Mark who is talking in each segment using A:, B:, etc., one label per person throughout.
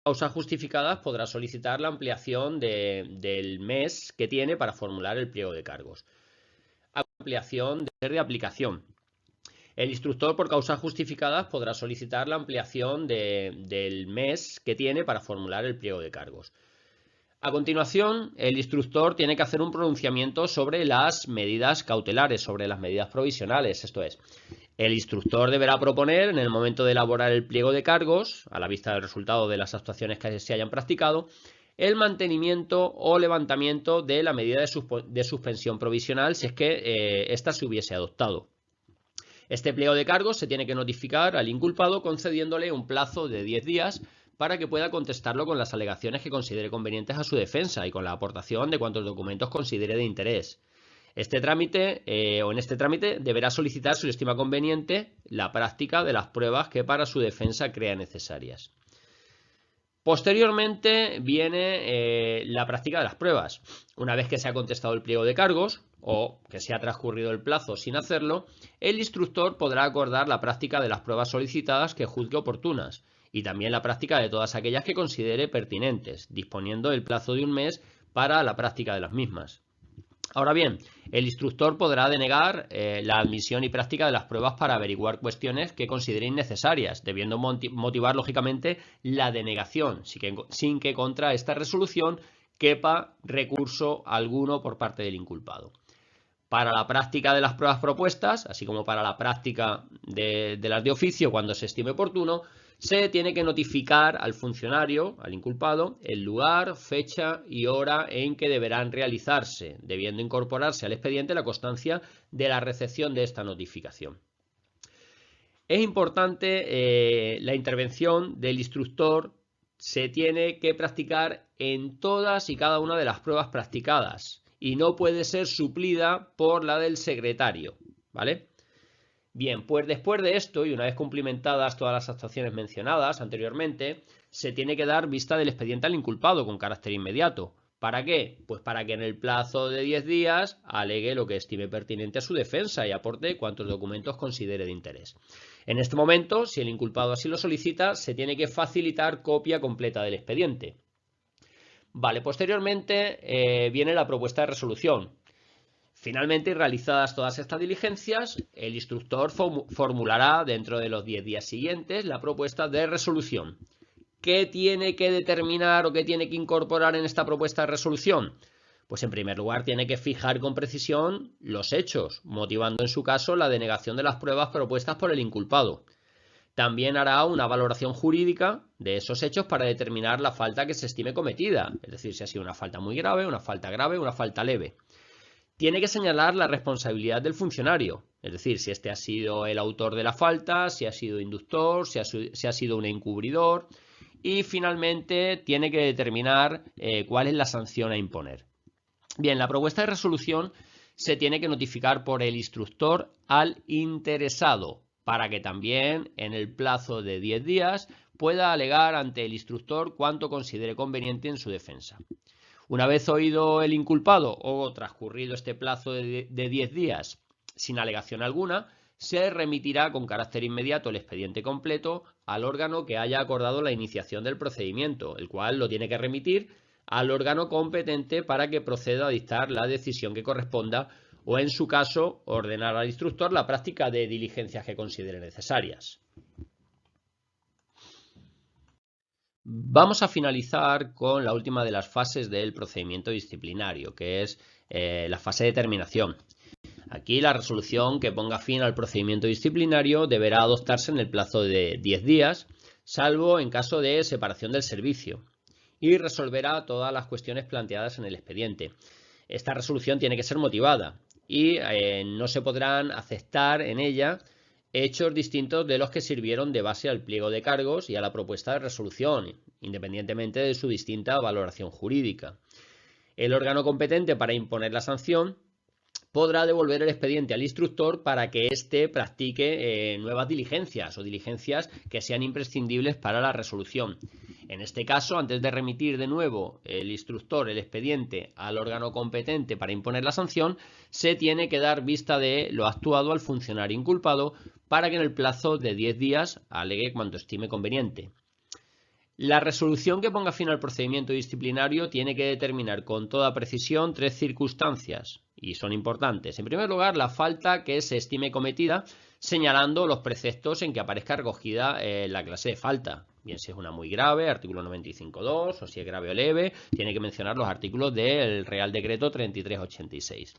A: causas justificadas podrá solicitar la ampliación del mes que tiene para formular el pliego de cargos. Ampliación de aplicación. El instructor, por causas justificadas, podrá solicitar la ampliación del mes que tiene para formular el pliego de cargos. A continuación, el instructor tiene que hacer un pronunciamiento sobre las medidas cautelares, sobre las medidas provisionales, esto es, el instructor deberá proponer, en el momento de elaborar el pliego de cargos, a la vista del resultado de las actuaciones que se hayan practicado, el mantenimiento o levantamiento de la medida de suspensión provisional si es que ésta se hubiese adoptado. Este pliego de cargos se tiene que notificar al inculpado concediéndole un plazo de 10 días para que pueda contestarlo con las alegaciones que considere convenientes a su defensa y con la aportación de cuantos documentos considere de interés. En este trámite deberá solicitar, si lo estima conveniente, la práctica de las pruebas que para su defensa crea necesarias. Posteriormente viene la práctica de las pruebas. Una vez que se ha contestado el pliego de cargos o que se ha transcurrido el plazo sin hacerlo, el instructor podrá acordar la práctica de las pruebas solicitadas que juzgue oportunas y también la práctica de todas aquellas que considere pertinentes, disponiendo el plazo de un mes para la práctica de las mismas. Ahora bien, el instructor podrá denegar la admisión y práctica de las pruebas para averiguar cuestiones que considere innecesarias, debiendo motivar lógicamente la denegación, sin que contra esta resolución quepa recurso alguno por parte del inculpado. Para la práctica de las pruebas propuestas, así como para la práctica de las de oficio cuando se estime oportuno, se tiene que notificar al funcionario, al inculpado, el lugar, fecha y hora en que deberán realizarse, debiendo incorporarse al expediente la constancia de la recepción de esta notificación. Es importante la intervención del instructor, se tiene que practicar en todas y cada una de las pruebas practicadas y no puede ser suplida por la del secretario, ¿vale? Bien, pues después de esto, y una vez cumplimentadas todas las actuaciones mencionadas anteriormente, se tiene que dar vista del expediente al inculpado con carácter inmediato. ¿Para qué? Pues para que en el plazo de 10 días alegue lo que estime pertinente a su defensa y aporte cuantos documentos considere de interés. En este momento, si el inculpado así lo solicita, se tiene que facilitar copia completa del expediente. Vale, posteriormente viene la propuesta de resolución. Finalmente, y realizadas todas estas diligencias, el instructor formulará dentro de los 10 días siguientes la propuesta de resolución. ¿Qué tiene que determinar o qué tiene que incorporar en esta propuesta de resolución? Pues en primer lugar tiene que fijar con precisión los hechos, motivando en su caso la denegación de las pruebas propuestas por el inculpado. También hará una valoración jurídica de esos hechos para determinar la falta que se estime cometida, es decir, si ha sido una falta muy grave, una falta grave o una falta leve. Tiene que señalar la responsabilidad del funcionario, es decir, si este ha sido el autor de la falta, si ha sido inductor, si ha sido un encubridor, y finalmente tiene que determinar cuál es la sanción a imponer. Bien, la propuesta de resolución se tiene que notificar por el instructor al interesado para que también en el plazo de 10 días pueda alegar ante el instructor cuanto considere conveniente en su defensa. Una vez oído el inculpado o transcurrido este plazo de 10 días sin alegación alguna, se remitirá con carácter inmediato el expediente completo al órgano que haya acordado la iniciación del procedimiento, el cual lo tiene que remitir al órgano competente para que proceda a dictar la decisión que corresponda o, en su caso, ordenar al instructor la práctica de diligencias que considere necesarias. Vamos a finalizar con la última de las fases del procedimiento disciplinario, que es la fase de terminación. Aquí la resolución que ponga fin al procedimiento disciplinario deberá adoptarse en el plazo de 10 días, salvo en caso de separación del servicio, y resolverá todas las cuestiones planteadas en el expediente. Esta resolución tiene que ser motivada y no se podrán aceptar en ella hechos distintos de los que sirvieron de base al pliego de cargos y a la propuesta de resolución, independientemente de su distinta valoración jurídica. El órgano competente para imponer la sanción podrá devolver el expediente al instructor para que éste practique nuevas diligencias o diligencias que sean imprescindibles para la resolución. En este caso, antes de remitir de nuevo el instructor el expediente al órgano competente para imponer la sanción, se tiene que dar vista de lo actuado al funcionario inculpado para que en el plazo de 10 días alegue cuanto estime conveniente. La resolución que ponga fin al procedimiento disciplinario tiene que determinar con toda precisión 3 circunstancias y son importantes. En primer lugar, la falta que se estime cometida, señalando los preceptos en que aparezca recogida la clase de falta. Bien, si es una muy grave, artículo 95.2, o si es grave o leve, tiene que mencionar los artículos del Real Decreto 3386.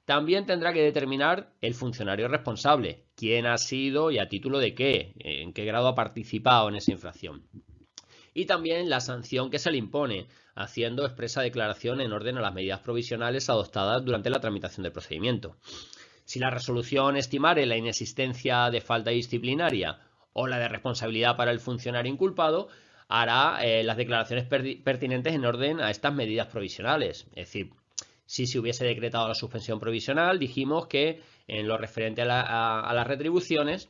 A: También tendrá que determinar el funcionario responsable, quién ha sido y a título de qué, en qué grado ha participado en esa infracción. Y también la sanción que se le impone, haciendo expresa declaración en orden a las medidas provisionales adoptadas durante la tramitación del procedimiento. Si la resolución estimare la inexistencia de falta disciplinaria o la de responsabilidad para el funcionario inculpado, hará las declaraciones pertinentes en orden a estas medidas provisionales. Es decir, si se hubiese decretado la suspensión provisional, dijimos que en lo referente a las retribuciones,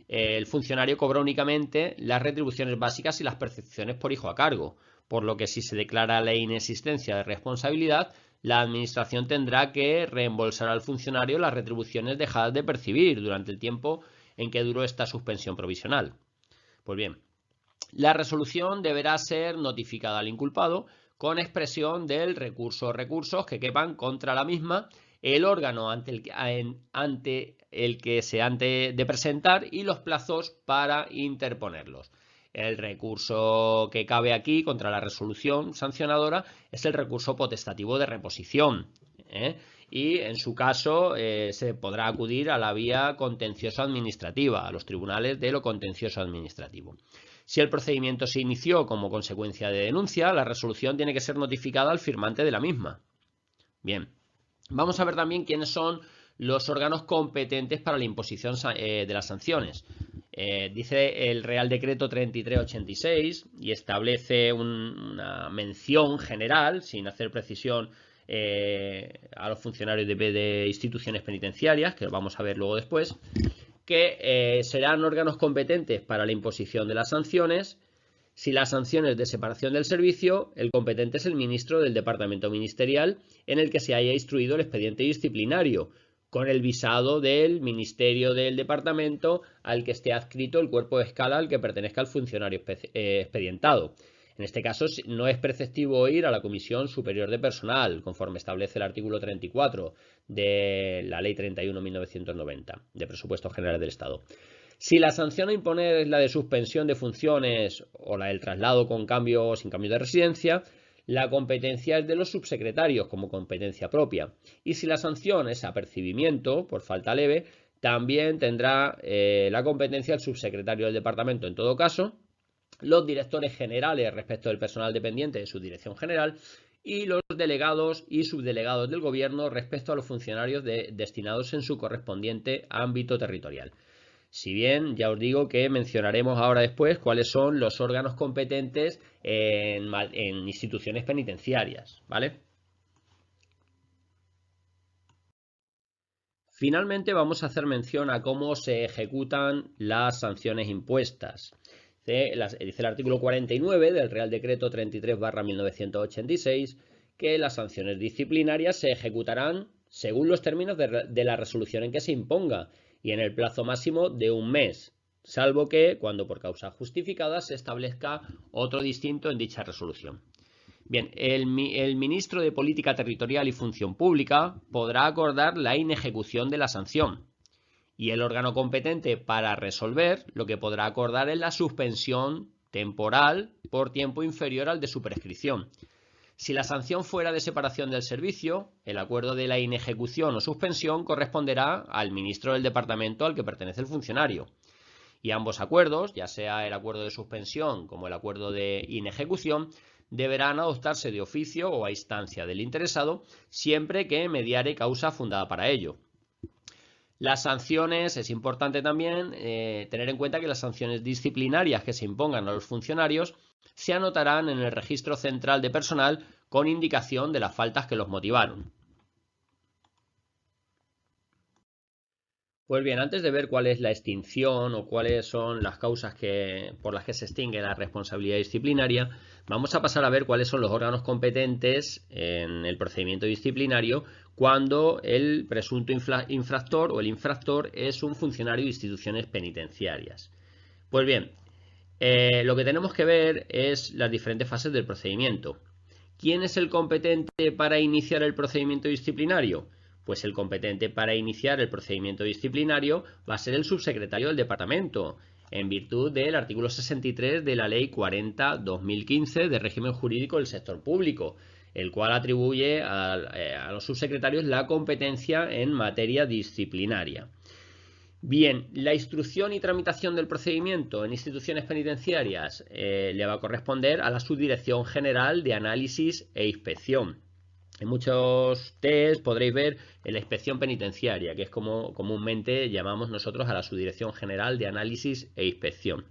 A: el funcionario cobra únicamente las retribuciones básicas y las percepciones por hijo a cargo, por lo que si se declara la inexistencia de responsabilidad, la administración tendrá que reembolsar al funcionario las retribuciones dejadas de percibir durante el tiempo en que duró esta suspensión provisional. Pues bien, la resolución deberá ser notificada al inculpado con expresión del recurso o recursos que quepan contra la misma, el órgano ante el que se han de presentar y los plazos para interponerlos. El recurso que cabe aquí contra la resolución sancionadora es el recurso potestativo de reposición, y en su caso se podrá acudir a la vía contencioso administrativa, a los tribunales de lo contencioso administrativo. Si el procedimiento se inició como consecuencia de denuncia, la resolución tiene que ser notificada al firmante de la misma. Bien, vamos a ver también quiénes son los órganos competentes para la imposición de las sanciones. Dice el Real Decreto 3386 y establece una mención general, sin hacer precisión a los funcionarios de instituciones penitenciarias, que lo vamos a ver luego después, que serán órganos competentes para la imposición de las sanciones. Si las sanciones de separación del servicio, el competente es el ministro del departamento ministerial en el que se haya instruido el expediente disciplinario, con el visado del ministerio del departamento al que esté adscrito el cuerpo de escala al que pertenezca el funcionario expedientado. En este caso no es preceptivo ir a la Comisión Superior de Personal, conforme establece el artículo 34 de la Ley 31/1990 de Presupuestos Generales del Estado. Si la sanción a imponer es la de suspensión de funciones o la del traslado con cambio o sin cambio de residencia, la competencia es de los subsecretarios como competencia propia. Y si la sanción es apercibimiento por falta leve, también tendrá la competencia el subsecretario del departamento en todo caso, los directores generales respecto del personal dependiente de su dirección general y los delegados y subdelegados del gobierno respecto a los funcionarios destinados en su correspondiente ámbito territorial. Si bien ya os digo que mencionaremos ahora después cuáles son los órganos competentes en instituciones penitenciarias, ¿vale? Finalmente vamos a hacer mención a cómo se ejecutan las sanciones impuestas. Dice el artículo 49 del Real Decreto 33/1986 que las sanciones disciplinarias se ejecutarán según los términos de la resolución en que se imponga y en el plazo máximo de un mes, salvo que, cuando por causa justificada, se establezca otro distinto en dicha resolución. Bien, el ministro de Política Territorial y Función Pública podrá acordar la inejecución de la sanción y el órgano competente para resolver lo que podrá acordar es la suspensión temporal por tiempo inferior al de su prescripción. Si la sanción fuera de separación del servicio, el acuerdo de la inejecución o suspensión corresponderá al ministro del departamento al que pertenece el funcionario. Y ambos acuerdos, ya sea el acuerdo de suspensión como el acuerdo de inejecución, deberán adoptarse de oficio o a instancia del interesado, siempre que mediare causa fundada para ello. Las sanciones, es importante también tener en cuenta que las sanciones disciplinarias que se impongan a los funcionarios se anotarán en el registro central de personal con indicación de las faltas que los motivaron. Pues bien, antes de ver cuál es la extinción o cuáles son las causas por las que se extingue la responsabilidad disciplinaria, vamos a pasar a ver cuáles son los órganos competentes en el procedimiento disciplinario cuando el presunto infractor o el infractor es un funcionario de instituciones penitenciarias. Pues bien, Lo que tenemos que ver es las diferentes fases del procedimiento. ¿Quién es el competente para iniciar el procedimiento disciplinario? Pues el competente para iniciar el procedimiento disciplinario va a ser el subsecretario del departamento, en virtud del artículo 63 de la Ley 40/2015 de régimen jurídico del sector público, el cual atribuye a los subsecretarios la competencia en materia disciplinaria. Bien, la instrucción y tramitación del procedimiento en instituciones penitenciarias le va a corresponder a la Subdirección General de Análisis e Inspección. En muchos test podréis ver la inspección penitenciaria, que es como comúnmente llamamos nosotros a la Subdirección General de Análisis e Inspección.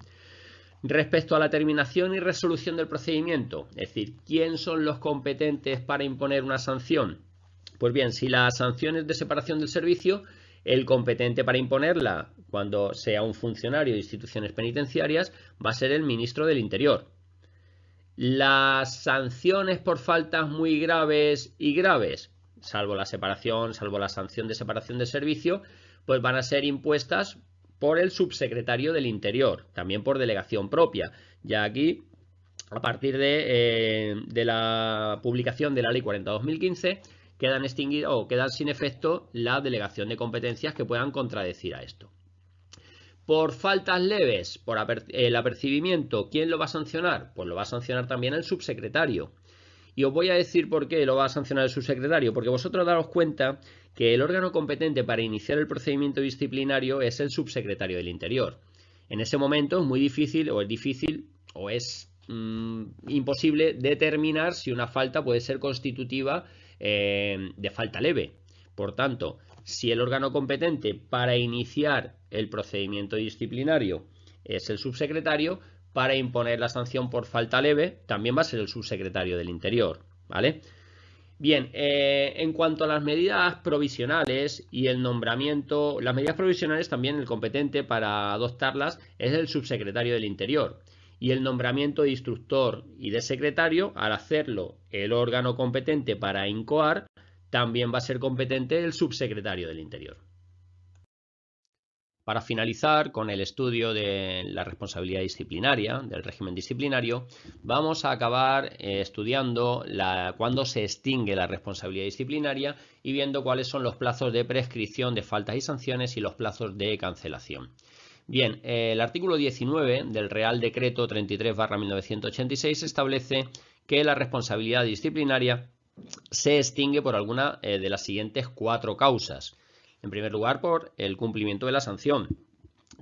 A: Respecto a la terminación y resolución del procedimiento, es decir, ¿quién son los competentes para imponer una sanción? Pues bien, si la sanción es de separación del servicio, el competente para imponerla, cuando sea un funcionario de instituciones penitenciarias, va a ser el ministro del Interior. Las sanciones por faltas muy graves y graves, salvo la sanción de separación de servicio, pues van a ser impuestas por el subsecretario del Interior, también por delegación propia. Ya aquí, a partir de la publicación de la Ley 40/2015, quedan extinguidas o quedan sin efecto la delegación de competencias que puedan contradecir a esto. Por faltas leves, por el apercibimiento, ¿quién lo va a sancionar? Pues lo va a sancionar también el subsecretario. Y os voy a decir por qué lo va a sancionar el subsecretario, porque vosotros daros cuenta que el órgano competente para iniciar el procedimiento disciplinario es el subsecretario del Interior. En ese momento es muy difícil o es imposible determinar si una falta puede ser constitutiva de falta leve. Por tanto, si el órgano competente para iniciar el procedimiento disciplinario es el subsecretario, para imponer la sanción por falta leve también va a ser el subsecretario del Interior, ¿vale? Bien, en cuanto a las medidas provisionales y el nombramiento, las medidas provisionales también el competente para adoptarlas es el subsecretario del Interior. Y el nombramiento de instructor y de secretario, al hacerlo el órgano competente para incoar, también va a ser competente el subsecretario del Interior. Para finalizar con el estudio de la responsabilidad disciplinaria, del régimen disciplinario, vamos a acabar estudiando cuándo se extingue la responsabilidad disciplinaria y viendo cuáles son los plazos de prescripción de faltas y sanciones y los plazos de cancelación. Bien, el artículo 19 del Real Decreto 33/1986 establece que la responsabilidad disciplinaria se extingue por alguna de las siguientes 4 causas. En primer lugar, por el cumplimiento de la sanción.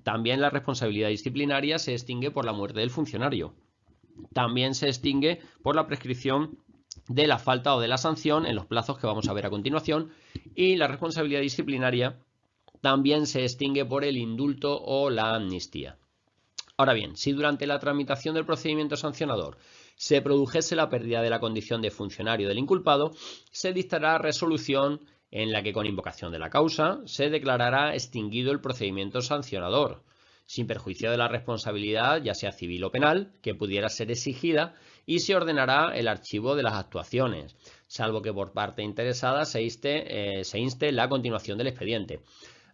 A: También la responsabilidad disciplinaria se extingue por la muerte del funcionario. También se extingue por la prescripción de la falta o de la sanción en los plazos que vamos a ver a continuación. Y la responsabilidad disciplinaria también se extingue por el indulto o la amnistía. Ahora bien, si durante la tramitación del procedimiento sancionador se produjese la pérdida de la condición de funcionario del inculpado, se dictará resolución en la que con invocación de la causa se declarará extinguido el procedimiento sancionador, sin perjuicio de la responsabilidad, ya sea civil o penal, que pudiera ser exigida, y se ordenará el archivo de las actuaciones, salvo que por parte interesada se inste la continuación del expediente.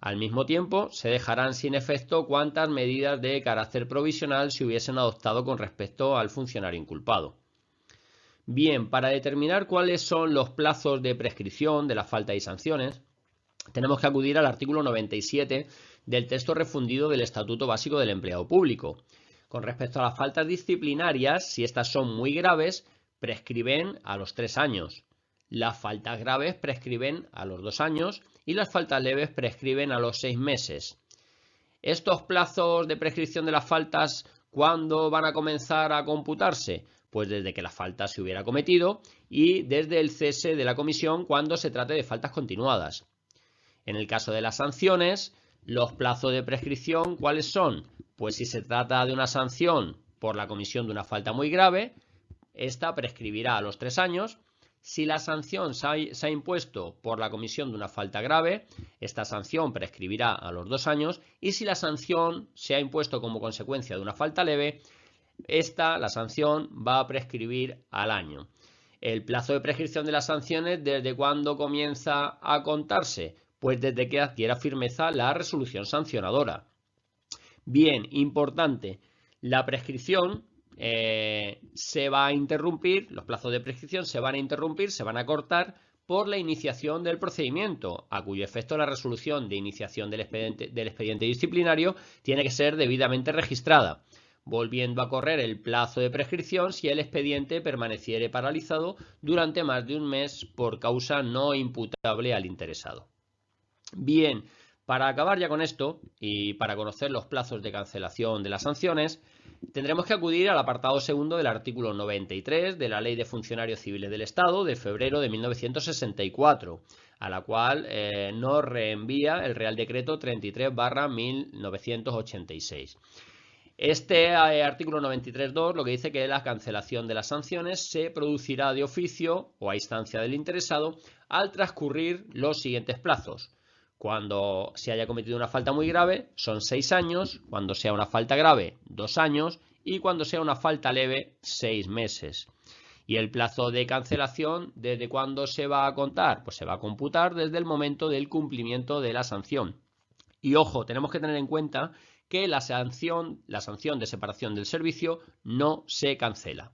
A: Al mismo tiempo, se dejarán sin efecto cuantas medidas de carácter provisional se hubiesen adoptado con respecto al funcionario inculpado. Bien, para determinar cuáles son los plazos de prescripción de las faltas y sanciones, tenemos que acudir al artículo 97 del texto refundido del Estatuto Básico del Empleado Público. Con respecto a las faltas disciplinarias, si estas son muy graves, prescriben a los 3 años. Las faltas graves prescriben a los 2 años y las faltas leves prescriben a los 6 meses. Estos plazos de prescripción de las faltas, ¿cuándo van a comenzar a computarse? Pues desde que la falta se hubiera cometido y desde el cese de la comisión cuando se trate de faltas continuadas. En el caso de las sanciones, los plazos de prescripción, ¿cuáles son? Pues si se trata de una sanción por la comisión de una falta muy grave, esta prescribirá a los 3 años. Si la sanción se ha impuesto por la comisión de una falta grave, esta sanción prescribirá a los 2 años. Y si la sanción se ha impuesto como consecuencia de una falta leve, la sanción va a prescribir al año. El plazo de prescripción de las sanciones, ¿desde cuándo comienza a contarse? Pues desde que adquiera firmeza la resolución sancionadora. Bien, importante, La prescripción se va a interrumpir, los plazos de prescripción se van a interrumpir, se van a cortar por la iniciación del procedimiento, a cuyo efecto la resolución de iniciación del expediente disciplinario tiene que ser debidamente registrada, volviendo a correr el plazo de prescripción si el expediente permaneciere paralizado durante más de un mes por causa no imputable al interesado. Bien, para acabar ya con esto y para conocer los plazos de cancelación de las sanciones, tendremos que acudir al apartado segundo del artículo 93 de la Ley de Funcionarios Civiles del Estado de febrero de 1964, a la cual nos reenvía el Real Decreto 33/1986. Este artículo 93.2 lo que dice que la cancelación de las sanciones se producirá de oficio o a instancia del interesado al transcurrir los siguientes plazos. Cuando se haya cometido una falta muy grave, son 6 años, cuando sea una falta grave, 2 años, y cuando sea una falta leve, 6 meses. Y el plazo de cancelación, ¿desde cuándo se va a contar? Pues se va a computar desde el momento del cumplimiento de la sanción. Y ojo, tenemos que tener en cuenta que la sanción de separación del servicio no se cancela.